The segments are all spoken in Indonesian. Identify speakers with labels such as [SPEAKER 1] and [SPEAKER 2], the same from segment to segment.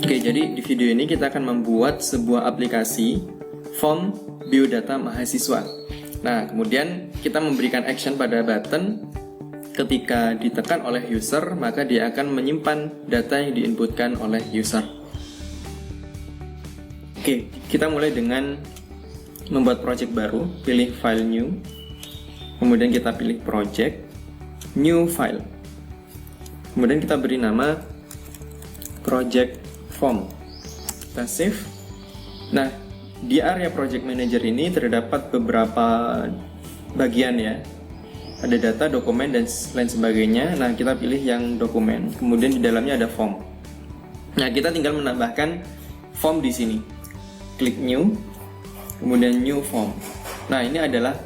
[SPEAKER 1] Oke, jadi di video ini kita akan membuat sebuah aplikasi form biodata mahasiswa. Nah, kemudian kita memberikan action pada button. Ketika ditekan oleh user, maka dia akan menyimpan data yang diinputkan oleh user. Oke, kita mulai dengan membuat project baru. Pilih file new, kemudian kita pilih project, new file. Kemudian kita beri nama project form. Kita save. Nah, di area project manager ini terdapat beberapa bagian ya. Ada data, dokumen, dan lain sebagainya. Nah, kita pilih yang dokumen. Kemudian di dalamnya ada form. Nah, kita tinggal menambahkan form di sini. Klik new, kemudian new form. Nah, ini adalah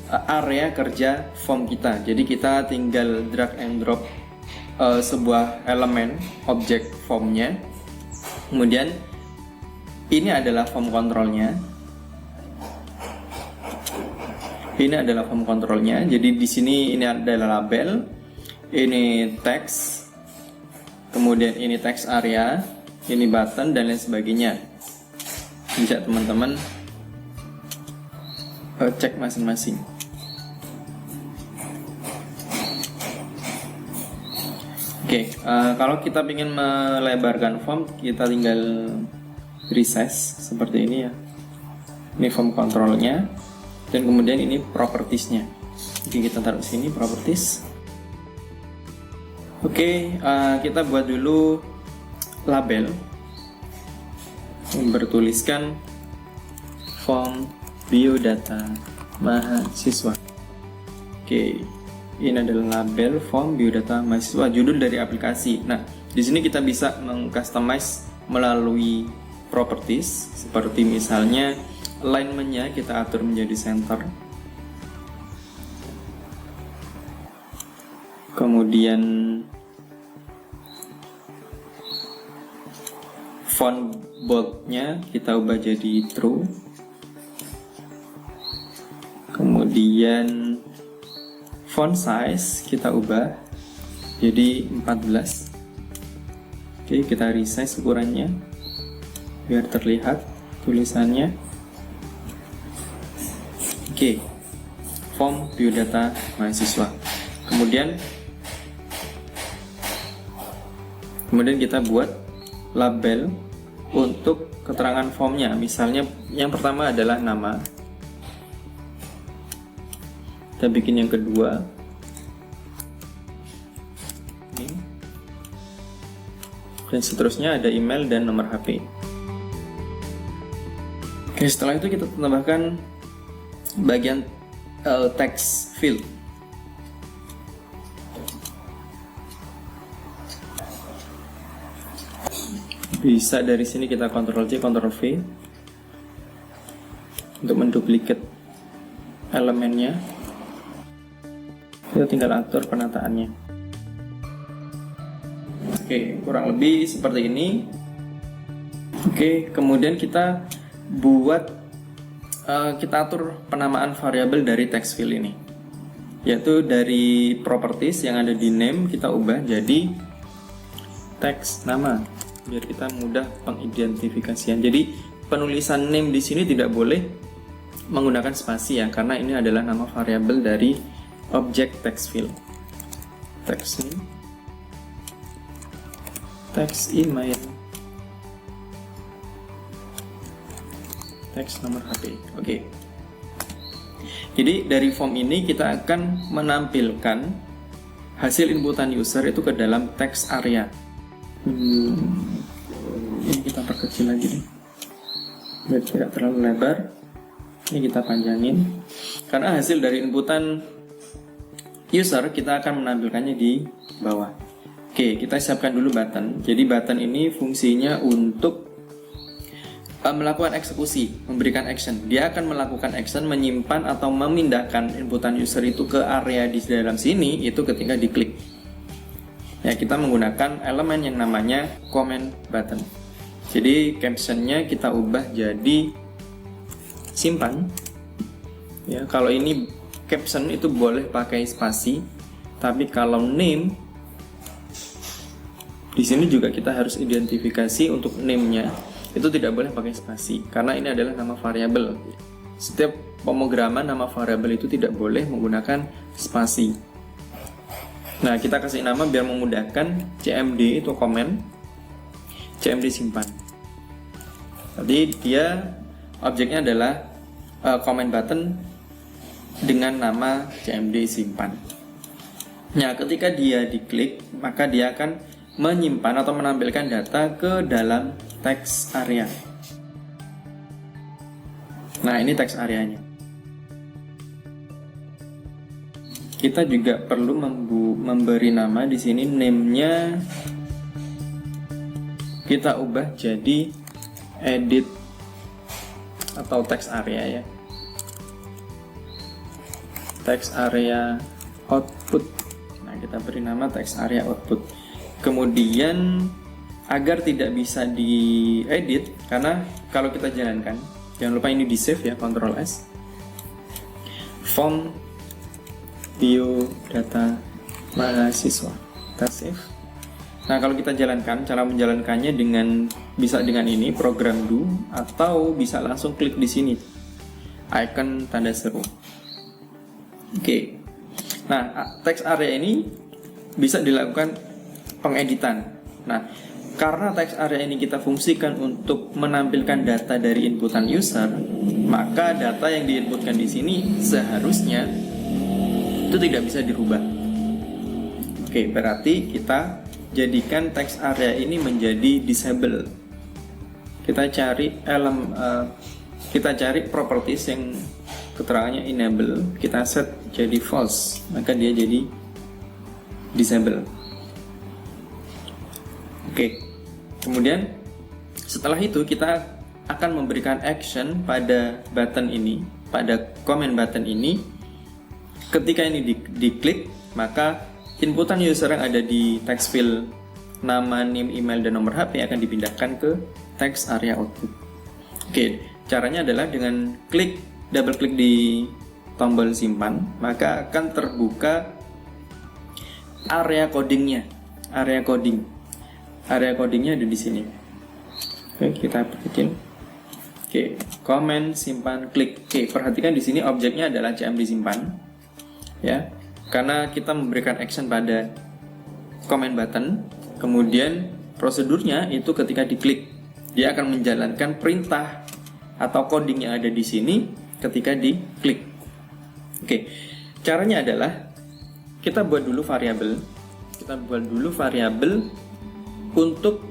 [SPEAKER 1] area kerja form kita. Jadi kita tinggal drag and drop sebuah elemen objek formnya. Kemudian ini adalah form kontrolnya. Ini adalah form kontrolnya. Jadi di sini ini adalah label, ini teks, kemudian ini teks area, ini button, dan lain sebagainya. Bisa teman-teman cek masing-masing. Oke, kalau kita ingin melebarkan form, kita tinggal resize seperti ini ya. Ini form kontrolnya, dan kemudian ini propertiesnya. Oke, kita taruh sini properties. Oke, kita buat dulu label yang bertuliskan form biodata mahasiswa. Oke. Ini adalah label form biodata mahasiswa, judul dari aplikasi. Nah, di sini kita bisa mengcustomize melalui properties, seperti misalnya alignment-nya kita atur menjadi center. Kemudian font bold-nya kita ubah jadi true. Kemudian font size kita ubah jadi 14. Oke, kita resize ukurannya biar terlihat tulisannya. Oke, form biodata mahasiswa. Kemudian kita buat label untuk keterangan formnya. Misalnya yang pertama adalah nama. Kita bikin yang kedua. Ini. Dan seterusnya ada email dan nomor HP. Oke, setelah itu kita tambahkan bagian text field. Bisa dari sini kita Ctrl C, Ctrl V untuk menduplikat elemennya. Kita tinggal atur penataannya. Oke, kurang lebih seperti ini. Oke, kemudian kita buat kita atur penamaan variabel dari text field ini, yaitu dari properties yang ada di name kita ubah jadi teks nama biar kita mudah pengidentifikasian. Jadi penulisan name di sini tidak boleh menggunakan spasi ya, karena ini adalah nama variabel dari objek text field. Text name, text email, text nomor HP. Oke. Jadi dari form ini kita akan menampilkan hasil inputan user itu ke dalam text area. Ini kita perkecil lagi nih, biar tidak terlalu lebar. Ini kita panjangin, karena hasil dari inputan user kita akan menampilkannya di bawah. Oke, kita siapkan dulu button. Jadi button ini fungsinya untuk melakukan eksekusi, memberikan action. Dia akan melakukan action, menyimpan atau memindahkan inputan user itu ke area di dalam sini, itu ketika diklik. Ya, kita menggunakan elemen yang namanya comment button. Jadi captionnya kita ubah jadi simpan. Ya, kalau ini caption itu boleh pakai spasi, tapi kalau name Di sini juga kita harus identifikasi untuk name-nya, itu tidak boleh pakai spasi karena ini adalah nama variabel. Setiap pemrograman nama variabel itu tidak boleh menggunakan spasi. Nah, kita kasih nama biar memudahkan. CMD itu komen, CMD simpan. Jadi dia objeknya adalah comment button dengan nama CMD simpan. Nah, ketika dia diklik, maka dia akan menyimpan atau menampilkan data ke dalam text area. Nah, ini text areanya. Kita juga perlu memberi nama di sini, name-nya kita ubah jadi edit atau text area ya. Text area output. Nah, kita beri nama text area output. Kemudian agar tidak bisa diedit, karena kalau kita jalankan, jangan lupa ini di save ya, Ctrl S. Form biodata mahasiswa, kita save. Nah, kalau kita jalankan, cara menjalankannya bisa dengan ini, program do, atau bisa langsung klik di sini, icon tanda seru. Oke. Nah, text area ini bisa dilakukan pengeditan. Nah, karena text area ini kita fungsikan untuk menampilkan data dari inputan user, maka data yang diinputkan di sini seharusnya itu tidak bisa dirubah. Oke, berarti kita jadikan text area ini menjadi disable. Kita cari properties yang keterangannya enable, kita set jadi false, maka dia jadi disable. Oke, kemudian setelah itu kita akan memberikan action pada button ini, pada comment button ini. Ketika ini diklik, maka inputan user yang ada di text field nama, name, email, dan nomor HP akan dipindahkan ke text area output. Oke, caranya adalah dengan double klik di tombol simpan, maka akan terbuka area codingnya, area coding. Area codingnya ada di sini. Oke, kita perhatikan. Oke, comment, simpan, klik. Oke, perhatikan di sini objeknya adalah CMD simpan. Ya, karena kita memberikan action pada comment button, kemudian prosedurnya itu ketika diklik, dia akan menjalankan perintah atau coding yang ada di sini ketika diklik. Oke, caranya adalah kita buat dulu variabel. Untuk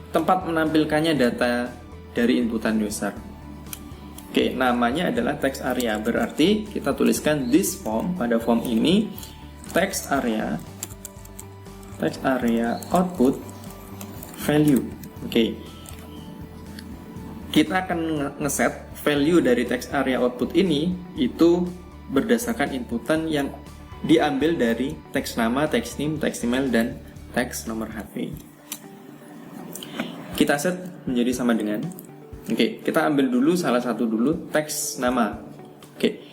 [SPEAKER 1] tempat menampilkannya data dari inputan user. Oke, namanya adalah text area. Berarti kita tuliskan this form, pada form ini text area output value. Oke, kita akan ngeset value dari text area output ini itu berdasarkan inputan yang diambil dari teks nama, teks name, teks email, dan teks nomor HP. Kita set menjadi sama dengan, oke, kita ambil dulu salah satu dulu, teks nama. Oke,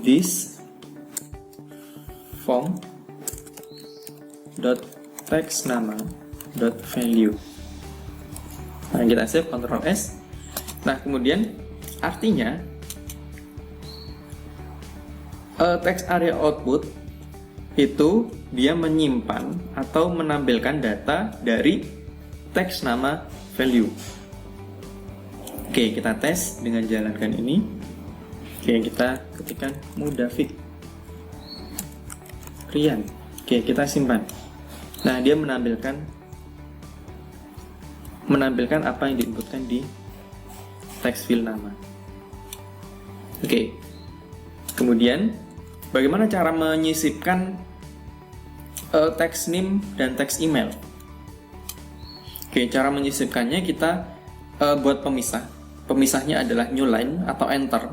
[SPEAKER 1] this form dot teks nama dot value. Nah, kita save, Ctrl S. Nah, kemudian artinya text area output itu dia menyimpan atau menampilkan data dari teks nama value. Oke, kita tes dengan jalankan ini. Oke, kita ketikkan Mudafik Rian. Oke, kita simpan. Nah, dia menampilkan apa yang diinputkan di teks field nama. Oke. Kemudian bagaimana cara menyisipkan text name dan text email? Oke, cara menyisipkannya kita buat pemisah. Pemisahnya adalah new line atau enter.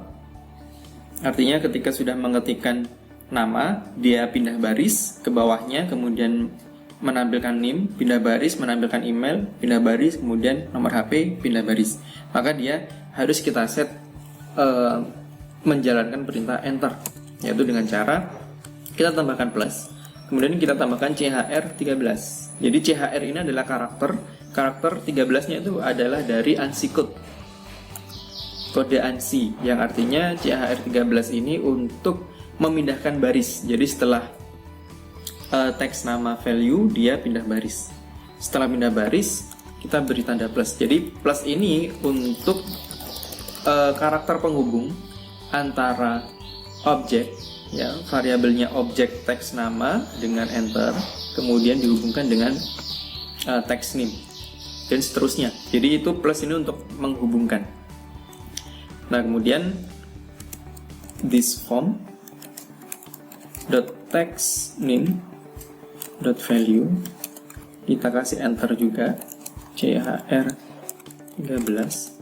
[SPEAKER 1] Artinya ketika sudah mengetikkan nama, dia pindah baris ke bawahnya, kemudian menampilkan name, pindah baris, menampilkan email, pindah baris, kemudian nomor HP, pindah baris. Maka dia harus kita set menjalankan perintah enter, yaitu dengan cara kita tambahkan plus, kemudian kita tambahkan CHR13. Jadi CHR ini adalah karakter 13-nya itu adalah dari ANSI code, kode ANSI, yang artinya CHR13 ini untuk memindahkan baris. Jadi setelah teks nama value, dia pindah baris. Setelah pindah baris, kita beri tanda plus. Jadi plus ini untuk karakter penghubung antara objek, ya, variabelnya objek teks nama dengan enter, kemudian dihubungkan dengan teks name, dan seterusnya. Jadi itu plus ini untuk menghubungkan. Nah, kemudian this form dot text name dot value, kita kasih enter juga CHR 13.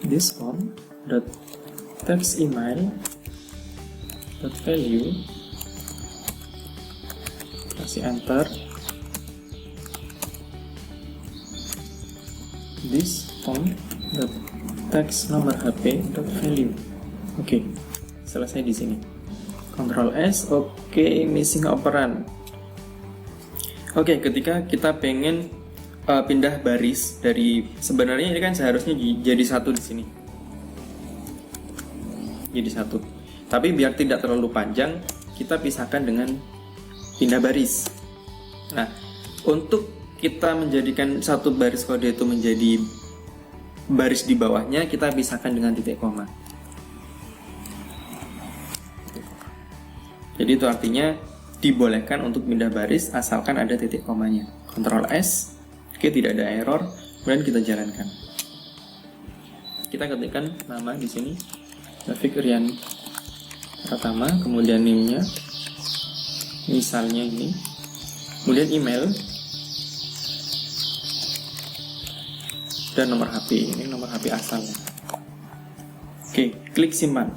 [SPEAKER 1] This form dot text email dot value, kasih enter. This form dot text nomor HP dot value. Oke, selesai di sini. Ctrl S. Oke, missing operand. Oke, ketika kita pengen pindah baris dari, sebenarnya ini kan seharusnya jadi satu di sini. Jadi satu. Tapi biar tidak terlalu panjang, kita pisahkan dengan pindah baris. Nah, untuk kita menjadikan satu baris kode itu menjadi baris di bawahnya, kita pisahkan dengan titik koma. Jadi itu artinya dibolehkan untuk pindah baris asalkan ada titik komanya. Ctrl S. Oke, tidak ada error. Kemudian kita jalankan. Kita ketikkan nama di sini, David Rian Pratama, kemudian name-nya, misalnya ini, kemudian email, dan nomor HP. Ini nomor HP asalnya. Oke, klik simpan.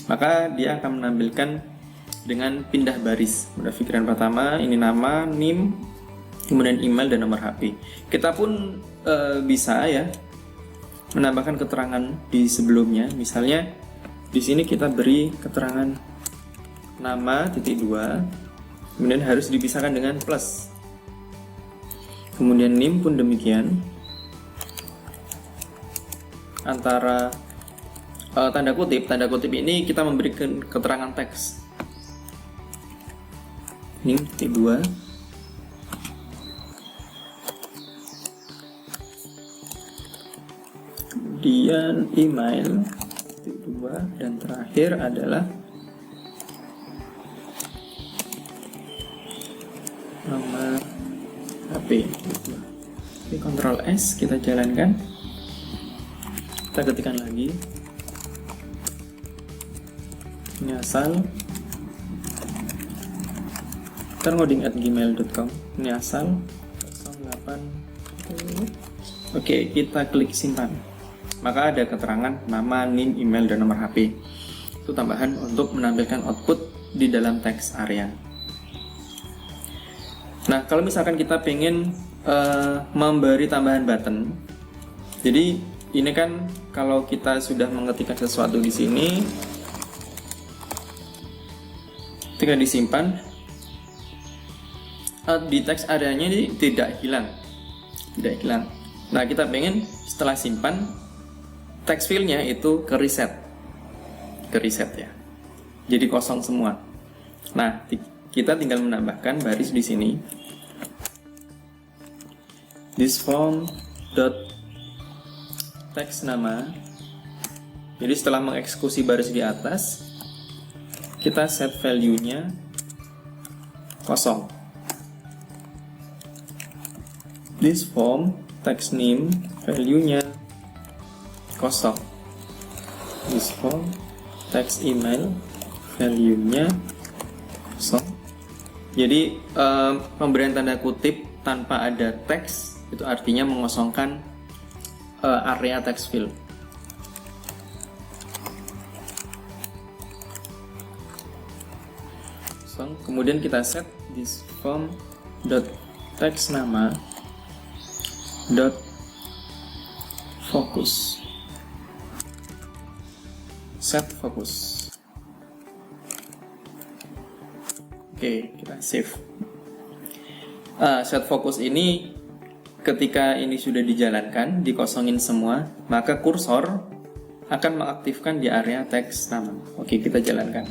[SPEAKER 1] Maka dia akan menampilkan dengan pindah baris. David Rian Pratama, ini nama, name, kemudian email dan nomor HP. Kita pun bisa ya menambahkan keterangan di sebelumnya. Misalnya di sini kita beri keterangan nama titik 2, kemudian harus dipisahkan dengan plus. Kemudian name pun demikian. Antara tanda kutip ini kita memberikan keterangan teks. Name titik 2. Kemudian email titik 2, dan terakhir adalah nomor HP. Oke, Ctrl S, kita jalankan. Kita ketikkan lagi. Ini asal terngoding@gmail.com. Ini asal 08. Oke, kita klik simpan. Maka ada keterangan nama, name, email, dan nomor HP. Itu tambahan untuk menampilkan output di dalam teks area. Nah, kalau misalkan kita pengen memberi tambahan button, jadi ini kan kalau kita sudah mengetikkan sesuatu di sini, ketika disimpan di teks areanya ini tidak hilang. Nah, kita pengen setelah simpan text field-nya itu ke reset ya. Jadi kosong semua. Nah, kita tinggal menambahkan baris di sini. This form dot text nama. Jadi setelah mengeksekusi baris di atas, kita set value-nya kosong. This form text name, value-nya kosong. This form text email, value-nya kosong. Jadi pemberian tanda kutip tanpa ada teks itu artinya mengosongkan area text field. Kemudian kita set this form dot text nama dot focus, set focus. Oke, kita save. Set focus ini ketika ini sudah dijalankan, dikosongin semua, maka kursor akan mengaktifkan di area teks nama. Oke, kita jalankan.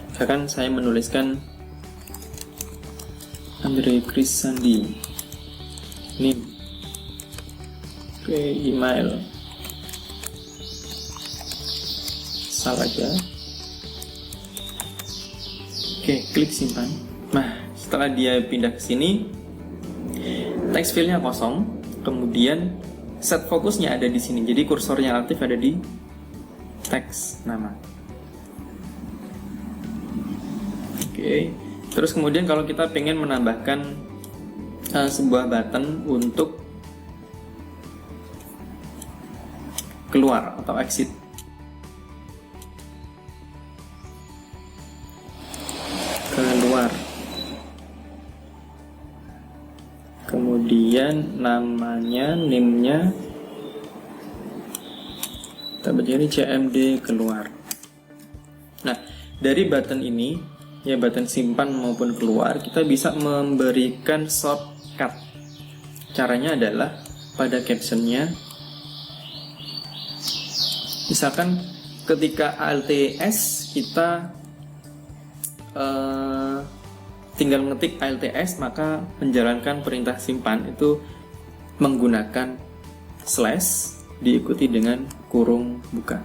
[SPEAKER 1] Misalkan saya menuliskan Andre Krisandi, NIM, oke, email, salah aja. Oke, klik simpan. Nah, setelah dia pindah ke sini, text field-nya kosong, kemudian set fokusnya ada di sini. Jadi kursornya aktif ada di teks nama. Oke. Terus kemudian kalau kita pengen menambahkan sebuah button untuk keluar atau exit. Keluar. Kemudian namanya, name-nya kita baca ini CMD keluar. Nah, dari button ini, ya button simpan maupun keluar, kita bisa memberikan shortcut. Caranya adalah pada captionnya, misalkan ketika ALTS kita tinggal ngetik ALTS, maka menjalankan perintah simpan itu menggunakan slash diikuti dengan kurung buka.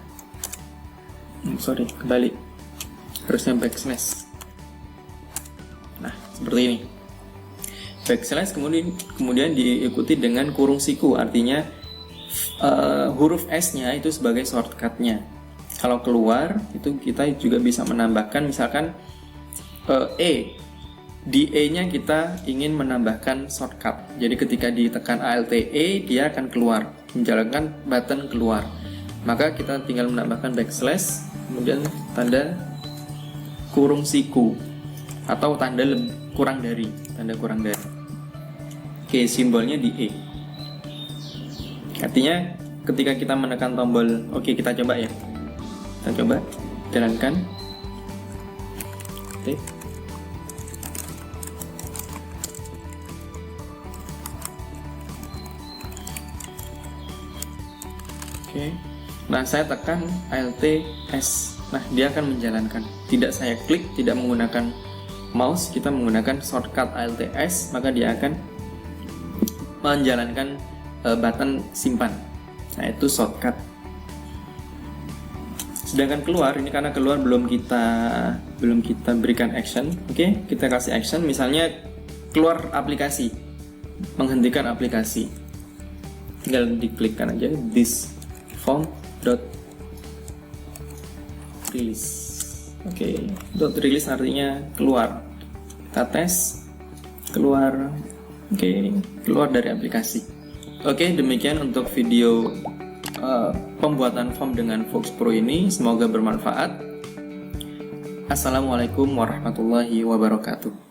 [SPEAKER 1] Kembali, harusnya backslash. Nah, seperti ini. Backslash kemudian diikuti dengan kurung siku, artinya huruf S-nya itu sebagai shortcut-nya. Kalau keluar, itu kita juga bisa menambahkan misalkan di E-nya kita ingin menambahkan shortcut. Jadi ketika ditekan ALTE, dia akan keluar, menjalankan button keluar. Maka kita tinggal menambahkan backslash, kemudian tanda kurung siku atau tanda kurang dari. Oke, simbolnya di E. Artinya ketika kita menekan tombol, oke, kita coba ya. Kita coba jalankan. Oke. Oke. Nah, saya tekan ALTS. Nah, dia akan menjalankan. Tidak saya klik, tidak menggunakan mouse, kita menggunakan shortcut ALTS, maka dia akan menjalankan button simpan. Nah, itu shortcut. Sedangkan keluar, ini karena keluar belum kita berikan action. Oke, kita kasih action, misalnya keluar aplikasi, menghentikan aplikasi. Tinggal diklikkan aja this form dot release. Oke, dot release artinya keluar. Kita tes, keluar. Oke, keluar dari aplikasi. Oke, demikian untuk video pembuatan form dengan Fox Pro ini. Semoga bermanfaat. Assalamualaikum warahmatullahi wabarakatuh.